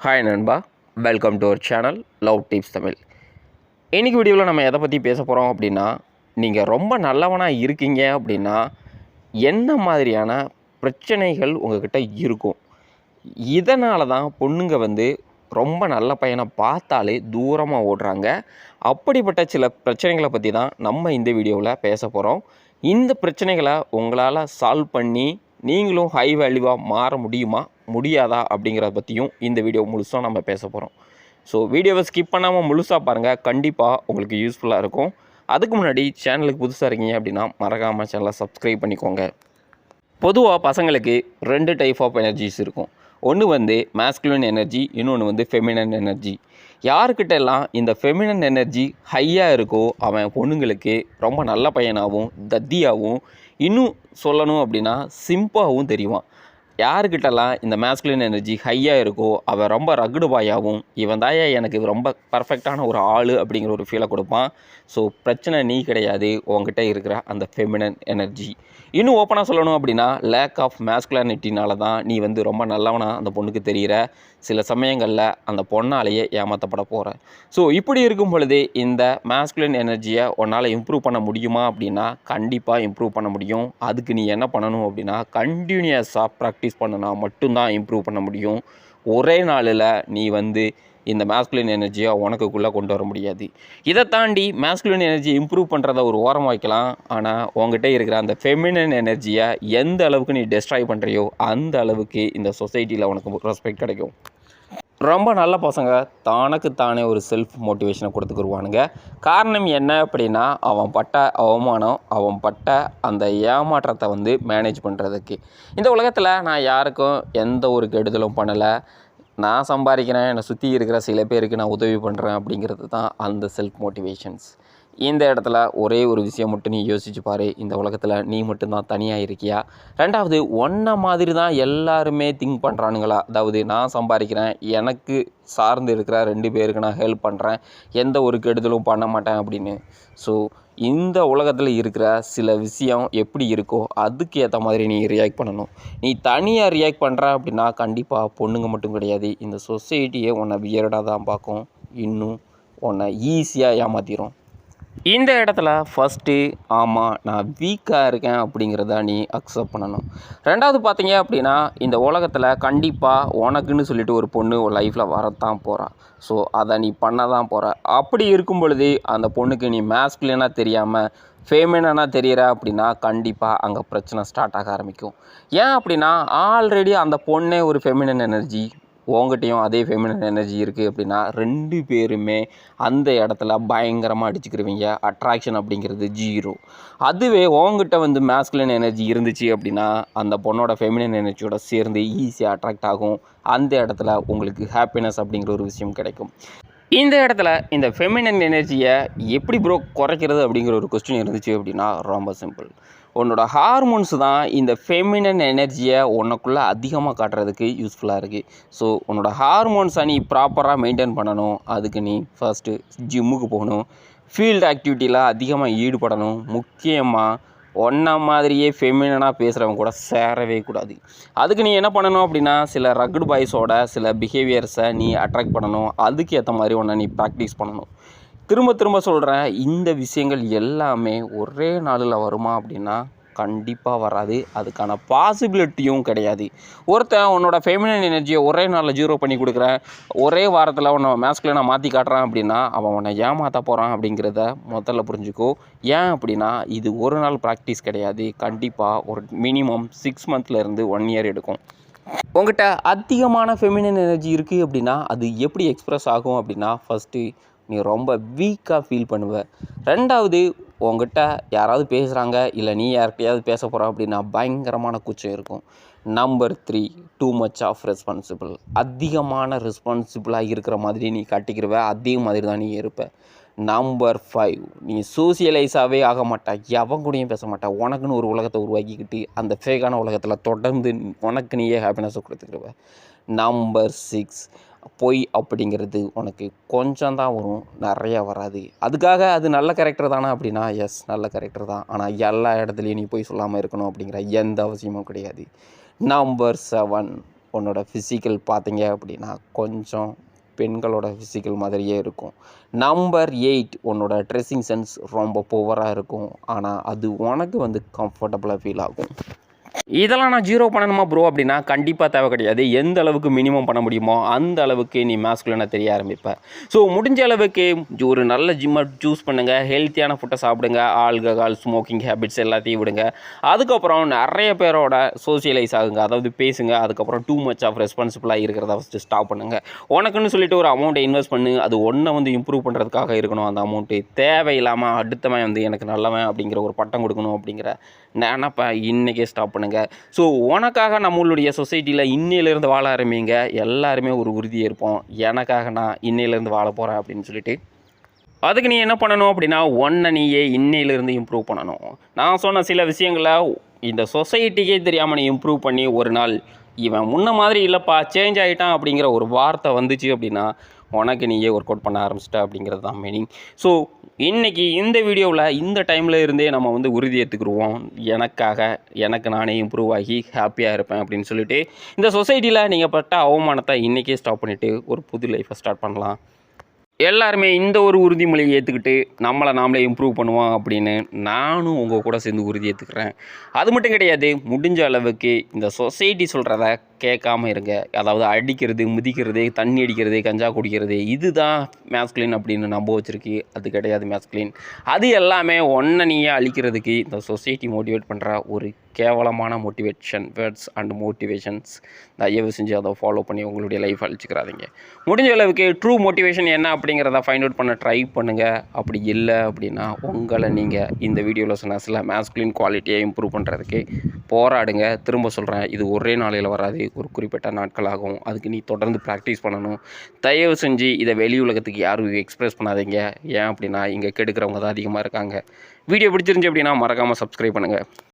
Hi நண்பா, welcome to our channel love tips Tamil. இன்றைக்கி வீடியோவில் நம்ம எதை பற்றி பேச போகிறோம் அப்படின்னா, நீங்கள் ரொம்ப நல்லவனாக இருக்கீங்க அப்படின்னா என்ன மாதிரியான பிரச்சனைகள் உங்கள்கிட்ட இருக்கும். இதனால தான் பொண்ணுங்க ரொம்ப நல்ல பையனை பார்த்தாலே தூரமாக ஓடுறாங்க. அப்படிப்பட்ட சில பிரச்சனைகளை பற்றி தான் நம்ம இந்த வீடியோவில் பேச போகிறோம். இந்த பிரச்சனைகளை உங்களால் சால்வ் பண்ணி நீங்களும் ஹை வேல்யூவாக மாற முடியுமா முடியாதா அப்படிங்கிறத பற்றியும் இந்த வீடியோ முழுசாக நம்ம பேச போகிறோம். ஸோ வீடியோவை ஸ்கிப் பண்ணாமல் முழுசாக பாருங்கள், கண்டிப்பாக உங்களுக்கு யூஸ்ஃபுல்லாக இருக்கும். அதுக்கு முன்னாடி சேனலுக்கு புதுசாக இருக்கீங்க அப்படின்னா மறக்காமல் சேனலை சப்ஸ்கிரைப் பண்ணிக்கோங்க. பொதுவாக பசங்களுக்கு 2 டைப் ஆஃப் எனர்ஜிஸ் இருக்கும். ஒன்று மேஸ்குலின் எனர்ஜி, இன்னொன்று ஃபெமினன் எனர்ஜி. யாருக்கிட்ட எல்லாம் இந்த ஃபெமினன் எனர்ஜி ஹையாக இருக்கோ அவன் பொண்ணுங்களுக்கு ரொம்ப நல்ல பையனாகவும் தத்தியாகவும் இன்னும் சொல்லணும் அப்படின்னா சிம்பாகவும் தெரியுவான். யாருக்கிட்டலாம் இந்த மேஸ்குலின் எனர்ஜி ஹையாக இருக்கோ அவன் ரொம்ப ரகுடு பாயாகவும் இவன் தாயா எனக்கு ரொம்ப பர்ஃபெக்டான ஒரு ஆள் அப்படிங்கிற ஒரு ஃபீலை கொடுப்பான். ஸோ பிரச்சனை நீ கிடையாது, உங்ககிட்ட இருக்கிற அந்த ஃபெமினன் எனர்ஜி. இன்னும் ஓப்பனாக சொல்லணும் அப்படின்னா லேக் ஆஃப் மேஸ்குலானிட்டினால தான் நீ ரொம்ப நல்லவனாக அந்த பொண்ணுக்கு தெரிகிற. சில சமயங்களில் அந்த பொண்ணாலேயே ஏமாற்றப்பட போகிற. ஸோ இப்படி இருக்கும் பொழுது இந்த மேஸ்குலின் எனர்ஜியை உன்னால் இம்ப்ரூவ் பண்ண முடியுமா அப்படின்னா கண்டிப்பாக இம்ப்ரூவ் பண்ண முடியும். அதுக்கு நீ என்ன பண்ணணும் அப்படின்னா கண்டினியூஸாக ப்ராக்டிஸ் பண்ணினா மட்டும்தான் இம்ப்ரூவ் பண்ண முடியும். ஒரே நாளில் நீ இந்த மேஸ்குலின் எனர்ஜியை உனக்குள்ளே கொண்டு வர முடியாது. இதை தாண்டி மேஸ்குலின் எனர்ஜியை இம்ப்ரூவ் பண்ணுறத ஒரு ஓரம் வைக்கலாம். ஆனால் உங்ககிட்ட இருக்கிற அந்த ஃபெமினன் எனர்ஜியை எந்த அளவுக்கு நீ டெஸ்ட்ராய் பண்ணுறியோ அந்த அளவுக்கு இந்த சொசைட்டியில் உனக்கு ரெஸ்பெக்ட் கிடைக்கும். ரொம்ப நல்ல பசங்க தானே ஒரு செல்ஃப் மோட்டிவேஷனை கொடுத்துக்குருவானுங்க. காரணம் என்ன அப்படின்னா அவன் பட்ட அவமானம், அவன் பட்ட அந்த ஏமாற்றத்தை மேனேஜ் பண்ணுறதுக்கு. இந்த உலகத்தில் நான் யாருக்கும் எந்த ஒரு கெடுதலும் பண்ணலை, நான் சம்பாதிக்கிறேன், என்னை சுற்றி இருக்கிற சில பேருக்கு நான் உதவி பண்ணுறேன் அப்படிங்கிறது தான் அந்த செல்ஃப் மோட்டிவேஷன்ஸ். இந்த இடத்துல ஒரே ஒரு விஷயம் மட்டும் நீ யோசிச்சு பாரு, இந்த உலகத்தில் நீ மட்டும்தான் தனியாக இருக்கியா? ரெண்டாவது, ஒன்றை மாதிரி தான் எல்லாருமே திங்க் பண்ணுறானுங்களா? அதாவது நான் சம்பாதிக்கிறேன், எனக்கு சார்ந்து இருக்கிற 2 பேருக்கு நான் ஹெல்ப் பண்ணுறேன், எந்த ஒரு கெடுதலும் பண்ண மாட்டேன் அப்படின்னு. ஸோ இந்த உலகத்தில் இருக்கிற சில விஷயம் எப்படி இருக்கோ அதுக்கு ஏற்ற மாதிரி நீ ரியாக்ட் பண்ணணும். நீ தனியாக ரியாக்ட் பண்ணுற அப்படின்னா கண்டிப்பாக பொண்ணுங்க மட்டும் கிடையாது, இந்த சொசைட்டியே உன்னை வியர்டாக தான் பார்க்கும், இன்னும் உன்னை ஈஸியாக ஏமாற்றிடும். இந்த இடத்துல ஃபஸ்ட்டு ஆமாம் நான் வீக்காக இருக்கேன் அப்படிங்கிறத நீ அக்செப்ட் பண்ணணும். ரெண்டாவது பார்த்தீங்க அப்படின்னா இந்த உலகத்தில் கண்டிப்பாக உனக்குன்னு சொல்லிட்டு ஒரு பொண்ணு ஒரு லைஃப்பில் வரத்தான் போகிறா. ஸோ அதை நீ பண்ண தான் போகிற. அப்படி இருக்கும் பொழுது அந்த பொண்ணுக்கு நீ மேஸ்குலினாக தெரியாமல் ஃபெமினனாக தெரிகிற அப்படின்னா கண்டிப்பாக அங்கே பிரச்சனை ஸ்டார்ட் ஆக ஆரம்பிக்கும். ஏன் அப்படின்னா ஆல்ரெடி அந்த பொண்ணே ஒரு ஃபெமினன் எனர்ஜி, உங்கள்கிட்டையும் அதே ஃபெமினன் எனர்ஜி இருக்குது அப்படின்னா 2 பேருமே அந்த இடத்துல பயங்கரமாக அடிச்சுக்கிருவீங்க. அட்ராக்ஷன் அப்படிங்கிறது 0. அதுவே உங்ககிட்ட மேஸ்குலின் எனர்ஜி இருந்துச்சு அப்படின்னா அந்த பொண்ணோட ஃபெமினன் எனர்ஜியோட சேர்ந்து ஈஸியாக அட்ராக்ட் ஆகும். அந்த இடத்துல உங்களுக்கு ஹாப்பினஸ் அப்படிங்கிற ஒரு விஷயம் கிடைக்கும். இந்த இடத்துல இந்த ஃபெமினன் எனர்ஜியை எப்படி குறைக்கிறது அப்படிங்கிற ஒரு கொஸ்டின் இருந்துச்சு அப்படின்னா ரொம்ப சிம்பிள். உன்னோட ஹார்மோன்ஸ் தான் இந்த ஃபெமினன் எனர்ஜியை உனக்குள்ளே அதிகமாக காட்டுறதுக்கு யூஸ்ஃபுல்லாக இருக்குது. ஸோ உன்னோட ஹார்மோன்ஸை நீ ப்ராப்பராக மெயின்டைன் பண்ணணும். அதுக்கு நீ ஃபஸ்ட்டு ஜிம்முக்கு போகணும், ஃபீல்டு ஆக்டிவிட்டியில் அதிகமாக ஈடுபடணும். முக்கியமாக ஒன்றை மாதிரியே ஃபெமினனாக பேசுகிறவங்க கூட சேரவே கூடாது. அதுக்கு நீ என்ன பண்ணணும் அப்படின்னா சில ரகுடு பாய்ஸோட சில பிஹேவியர்ஸை நீ அட்ராக்ட் பண்ணணும். அதுக்கு ஏற்ற மாதிரி ஒன்றை நீ ப்ராக்டிஸ் பண்ணணும். திரும்ப சொல்கிறேன், இந்த விஷயங்கள் எல்லாமே ஒரே நாளில் வருமா அப்படின்னா கண்டிப்பாக வராது. அதுக்கான பாசிபிலிட்டியும் கிடையாது. ஒருத்தன் உன்னோட ஃபெமினன் எனர்ஜியை ஒரே நாளில் 0 பண்ணி கொடுக்குறேன், ஒரே வாரத்தில் உன்னை மேஸ்குலினாக மாற்றி காட்டுறான் அப்படின்னா அவன் உன்னை ஏமாற்ற போகிறான் அப்படிங்கிறத முதல்ல புரிஞ்சுக்கோ. ஏன் அப்படின்னா இது ஒரு நாள் ப்ராக்டிஸ் கிடையாது. கண்டிப்பாக ஒரு மினிமம் 6 மந்த்லேருந்து 1 இயர் எடுக்கும். உங்கள்கிட்ட அதிகமான ஃபெமினன் எனர்ஜி இருக்குது அப்படின்னா அது எப்படி எக்ஸ்ப்ரெஸ் ஆகும் அப்படின்னா ஃபஸ்ட்டு நீ ரொம்ப வீக்காக ஃபீல் பண்ணுவ. ரெண்டாவது, உங்ககிட்ட யாராவது பேசுகிறாங்க இல்லை நீ யார்கிட்டையாவது பேச போகிற அப்படின்னா பயங்கரமான கூச்சம் இருக்கும். Number 3, too much of responsible. அதிகமான ரெஸ்பான்சிபிளாக இருக்கிற மாதிரி நீ கட்டிக்கிடுவ, அதே மாதிரி தான் நீ இருப்ப. நம்பர் 5, நீ சோசியலைஸாகவே ஆக மாட்டா, எவன் கூடயும் பேச மாட்டா, உனக்குன்னு ஒரு உலகத்தை உருவாக்கிக்கிட்டு அந்த ஃபேக்கான உலகத்தில் தொடர்ந்து உனக்கு நீயே ஹாப்பினஸை கொடுத்துக்கிடுவ. நம்பர் 6, பொய் அப்படிங்கிறது உனக்கு கொஞ்சம் தான் வரும், நிறையா வராது. அதுக்காக அது நல்ல கேரக்டர் தானே அப்படின்னா எஸ் நல்ல கேரக்டர் தான். ஆனால் எல்லா இடத்துலையும் நீ பொய் சொல்லாமல் இருக்கணும் அப்படிங்கிற எந்த அவசியமும் கிடையாது. நம்பர் 7, உன்னோட ஃபிசிக்கல் பார்த்தீங்க அப்படின்னா கொஞ்சம் பெண்களோட ஃபிசிக்கல் மாதிரியே இருக்கும். நம்பர் 8 உன்னோட ட்ரெஸ்ஸிங் சென்ஸ் ரொம்ப புவராக இருக்கும். ஆனால் அது உனக்கு வந்து கம்ஃபர்டபுளாக ஃபீல் ஆகும். இதெல்லாம் நான் 0 பண்ணணுமா ப்ரோ அப்படின்னா கண்டிப்பாக தேவை கிடையாது. எந்த அளவுக்கு மினிமம் பண்ண முடியுமோ அந்த அளவுக்கு நீ மாஸ்குலனாக தெரிய ஆரம்பிப்ப. ஸோ முடிஞ்ச அளவுக்கு ஒரு நல்ல ஜிம்மை சூஸ் பண்ணுங்கள். ஹெல்த்தியான ஃபுட்டை சாப்பிடுங்க. ஆல்கஹால், ஸ்மோக்கிங் ஹேபிட்ஸ் எல்லாத்தையும் விடுங்க. அதுக்கப்புறம் நிறைய பேரோட சோஷியலைஸ் ஆகுங்க. அதாவது பேசுங்க. அதுக்கப்புறம் டூ மச் ஆஃப் ரெஸ்பான்சிபிளாக இருக்கிறத ஃபஸ்ட்டு ஸ்டாப் பண்ணுங்கள். உனக்குன்னு சொல்லிட்டு ஒரு அமௌண்ட்டை இன்வெஸ்ட் பண்ணு. அது ஒன்றை வந்து இம்ப்ரூவ் பண்ணுறதுக்காக இருக்கணும். அந்த அமௌண்ட்டு தேவையில்லாமல் அடுத்தவன் வந்து எனக்கு நல்லவன் அப்படிங்கிற ஒரு பட்டம் கொடுக்கணும் அப்படிங்கிற நினப்ப இன்றைக்கே ஸ்டாப் பண்ணுங்கள். ஸோ உனக்காக நம்மளுடைய சொசைட்டியில் இன்னையிலேருந்து வாழ ஆரம்பிங்க. எல்லாருமே ஒரு உறுதியை இருப்போம். எனக்காக நான் இன்னையிலேருந்து வாழ போகிறேன் அப்படின்னு சொல்லிட்டு அதுக்கு நீ என்ன பண்ணணும் அப்படின்னா ஒன்றை நீயே இன்னையிலேருந்து இம்ப்ரூவ் பண்ணணும். நான் சொன்ன சில விஷயங்களை இந்த சொசைட்டிக்கே தெரியாமல் நீ இம்ப்ரூவ் பண்ணி ஒரு நாள் இவன் முன்ன மாதிரி இல்லைப்பா சேஞ்ச் ஆகிட்டான் அப்படிங்கிற ஒரு வார்த்தை வந்துச்சு அப்படின்னா உனக்கு நீயே ஒர்க் அவுட் பண்ண ஆரம்பிச்சிட்ட அப்படிங்கிறது தான் மீனிங். ஸோ இன்றைக்கி இந்த வீடியோவில் இந்த டைமில் இருந்தே நம்ம வந்து உறுதி எடுத்துக்கிடுவோம். எனக்கு நானே இம்ப்ரூவ் ஆகி ஹாப்பியாக இருப்பேன் அப்படின்னு சொல்லிட்டு இந்த சொசைட்டியில் நீங்கள் பட்ட அவமானத்தை இன்றைக்கே ஸ்டாப் பண்ணிவிட்டு ஒரு புது லைஃப்பை ஸ்டார்ட் பண்ணலாம். எல்லாருமே இந்த ஒரு உறுதிமொழியை ஏற்றுக்கிட்டு நம்மளை நாமளே இம்ப்ரூவ் பண்ணுவோம் அப்படின்னு நானும் உங்கள் கூட சேர்ந்து உறுதி ஏற்றுக்கிறேன். அது மட்டும் கிடையாது, முடிஞ்ச அளவுக்கு இந்த சொசைட்டி சொல்கிறத கேட்காம இருங்க. அதாவது அடிக்கிறது, மிதிக்கிறது, தண்ணி அடிக்கிறது, கஞ்சா குடிக்கிறது இதுதான் மேஸ்குலின் அப்படின்னு நம்ப வச்சுருக்கு. அது கிடையாது மேஸ்குலின். அது எல்லாமே ஒன்றை நீயே அழிக்கிறதுக்கு இந்த சொசைட்டி மோட்டிவேட் பண்ணுற ஒரு கேவலமான மோட்டிவேஷன் வேர்ட்ஸ் அண்ட் மோட்டிவேஷன்ஸ். தயவு செஞ்சு அதை ஃபாலோ பண்ணி உங்களுடைய லைஃப் அழிச்சிக்கிறாதீங்க. முடிஞ்ச அளவுக்கு ட்ரூ மோட்டிவேஷன் என்ன அப்படிங்கிறத ஃபைண்ட் அவுட் பண்ண ட்ரை பண்ணுங்கள். அப்படி இல்லை அப்படின்னா உங்களை நீங்கள் இந்த வீடியோவில் சொன்ன சில மேஸ்குலின் குவாலிட்டியை இம்ப்ரூவ் பண்ணுறதுக்கு போராடுங்க. திரும்ப சொல்கிறேன், இது ஒரே நாளையில் வராது, ஒரு குறிப்பிட்ட நாட்கள் ஆகும். அதுக்கு நீ தொடர்ந்து ப்ராக்டிஸ் பண்ணணும். தயவு செஞ்சு இதை வெளி உலகத்துக்கு யாரும் எக்ஸ்ப்ரெஸ் பண்ணாதீங்க. ஏன் அப்படின்னா இங்கே கெடுக்கிறவங்க தான் அதிகமாக இருக்காங்க. வீடியோ பிடிச்சிருந்துச்சி அப்படின்னா மறக்காமல் சப்ஸ்கிரைப் பண்ணுங்கள்.